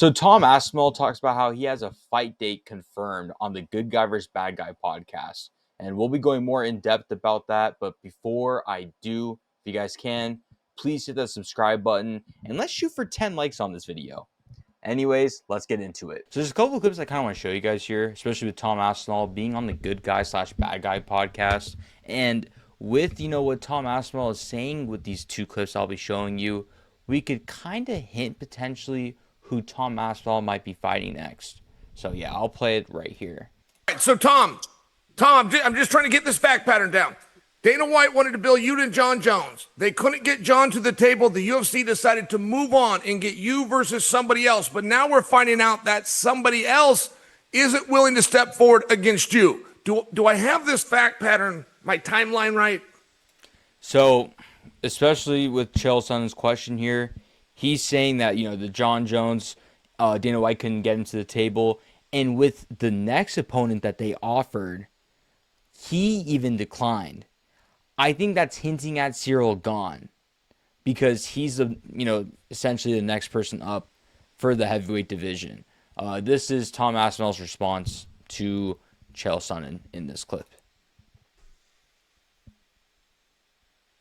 So Tom Aspinall talks about how he has a fight date confirmed on the Good Guy vs. Bad Guy podcast. And we'll be going more in depth about that. But before I do, if you guys can, please hit that subscribe button and let's shoot for 10 likes on this video. Anyways, let's get into it. So there's a couple of clips I kind of want to show you guys here, especially with Tom Aspinall being on the Good Guy / Bad Guy podcast. And with, what Tom Aspinall is saying with these two clips I'll be showing you, we could kind of hint potentially who Tom Aspinall might be fighting next. So yeah, I'll play it right here. All right, so Tom, I'm just trying to get this fact pattern down. Dana White wanted to build you and Jon Jones. They couldn't get Jon to the table. The UFC decided to move on and get you versus somebody else. But now we're finding out that somebody else isn't willing to step forward against you. Do I have this fact pattern, my timeline right? So, especially with Chael Sonnen's question here, he's saying that, the Jon Jones, Dana White couldn't get him to the table. And with the next opponent that they offered, he even declined. I think that's hinting at Cyril Gane because he's essentially the next person up for the heavyweight division. This is Tom Aspinall's response to Chael Sonnen in this clip.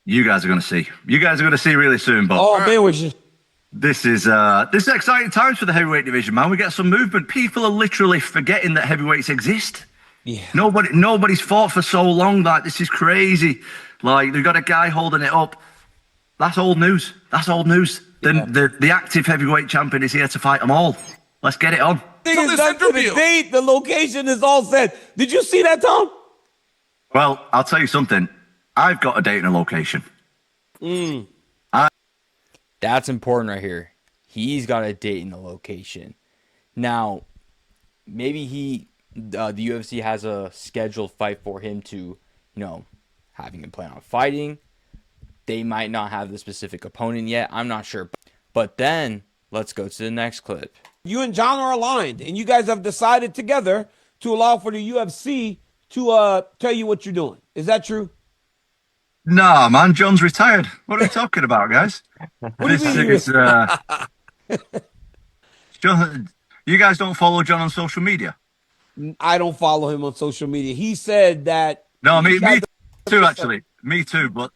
You guys are going to see. You guys are going to see really soon, but oh man, with you. This is exciting times for the heavyweight division, man. We get some movement. People are literally forgetting that heavyweights exist. Yeah. Nobody's fought for so long. Like, this is crazy. Like, they've got a guy holding it up. That's old news. That's old news. Yeah. The active heavyweight champion is here to fight them all. Let's get it on. Thing is done to the date. The location is all set. Did you see that, Tom? Well, I'll tell you something. I've got a date and a location. That's important right here. He's got a date and a location. Now, maybe the UFC has a scheduled fight for him to, having him plan on fighting. They might not have the specific opponent yet. I'm not sure. But then, let's go to the next clip. You and Jon are aligned, and you guys have decided together to allow for the UFC to tell you what you're doing. Is that true? Nah, man, Jon's retired. What are we talking about, guys? What do you mean? Jon, you guys don't follow Jon on social media? I don't follow him on social media. He said that. No, me too, actually. Me too, but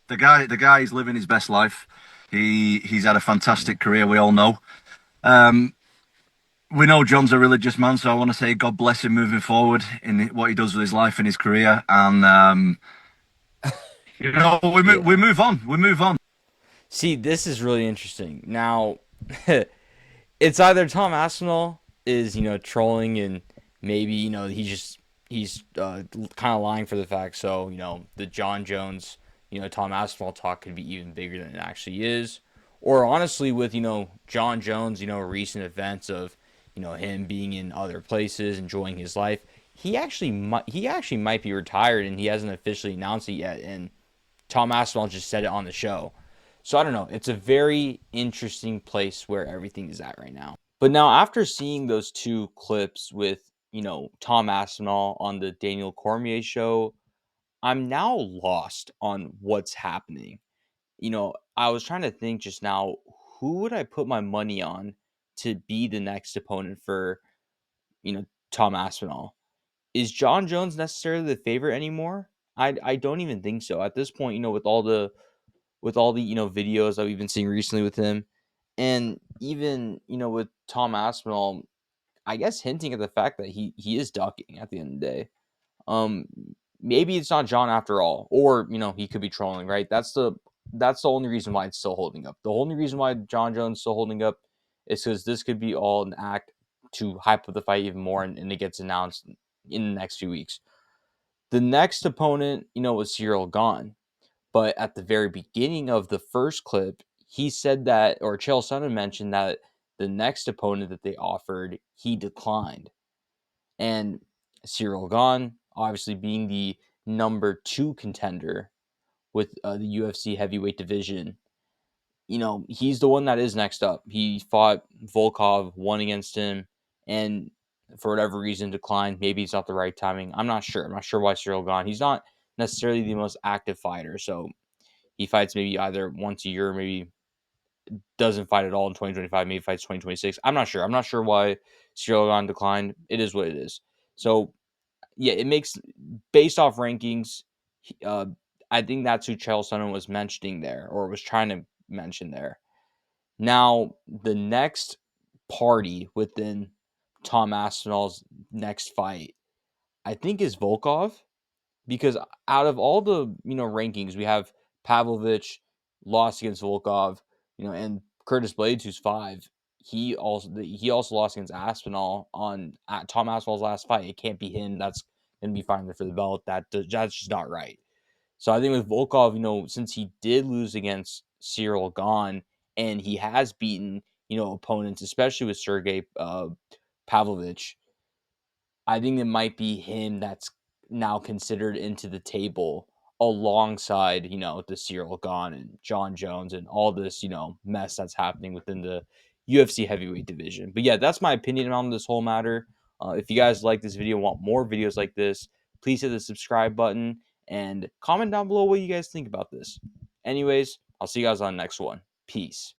the guy is living his best life. He's had a fantastic career, we all know. We know Jon's a religious man, so I want to say God bless him moving forward in what he does with his life and his career. And we move on. We move on. See, this is really interesting. Now, it's either Tom Aspinall is, trolling and maybe, he's kind of lying for the fact. So, the Jon Jones, Tom Aspinall talk could be even bigger than it actually is. Or honestly, with, Jon Jones, recent events of, him being in other places, enjoying his life, he actually might be retired and he hasn't officially announced it yet. And Tom Aspinall just said it on the show. So I don't know. It's a very interesting place where everything is at right now. But now after seeing those two clips with, Tom Aspinall on the Daniel Cormier show, I'm now lost on what's happening. I was trying to think just now, who would I put my money on to be the next opponent for, Tom Aspinall? Is Jon Jones necessarily the favorite anymore? I don't even think so. At this point, with all the videos that we've been seeing recently with him, and even, with Tom Aspinall, I guess hinting at the fact that he is ducking at the end of the day. Maybe it's not Jon after all, or he could be trolling, right? That's the only reason why it's still holding up. The only reason why Jon Jones is still holding up is because this could be all an act to hype up the fight even more, and it gets announced in the next few weeks. The next opponent, was Cyril Gane. But at the very beginning of the first clip, he said that, or Chael Sonnen mentioned that the next opponent that they offered, he declined. And Cyril Gane, obviously being the number 2 contender with the UFC heavyweight division, he's the one that is next up. He fought Volkov, won against him, and for whatever reason declined. Maybe it's not the right timing. I'm not sure. I'm not sure why Cyril Gane. He's not necessarily the most active fighter, so he fights maybe either once a year or maybe doesn't fight at all in 2025, maybe fights 2026. I'm not sure. I'm not sure why Cyril Gane declined. It is what it is. So yeah, it makes based off rankings. Uh, I think that's who Chael Sonnen was mentioning there, or was trying to mention there. Now, the next party within Tom Aspinall's next fight, I think, is Volkov, because out of all the rankings, we have Pavlovich lost against Volkov, and Curtis Blades, who's 5. He also lost against Aspinall on Tom Aspinall's last fight. It can't be him. That's going to be fighting for the belt. That's just not right. So I think with Volkov, since he did lose against Cyril Gane, and he has beaten, opponents, especially with Sergey Pavlovich, I think it might be him that's now considered into the table alongside, the Cyril Gane and Jon Jones and all this, mess that's happening within the UFC heavyweight division. But yeah, that's my opinion on this whole matter. If you guys like this video, want more videos like this, please hit the subscribe button and comment down below what you guys think about this. Anyways, I'll see you guys on the next one. Peace.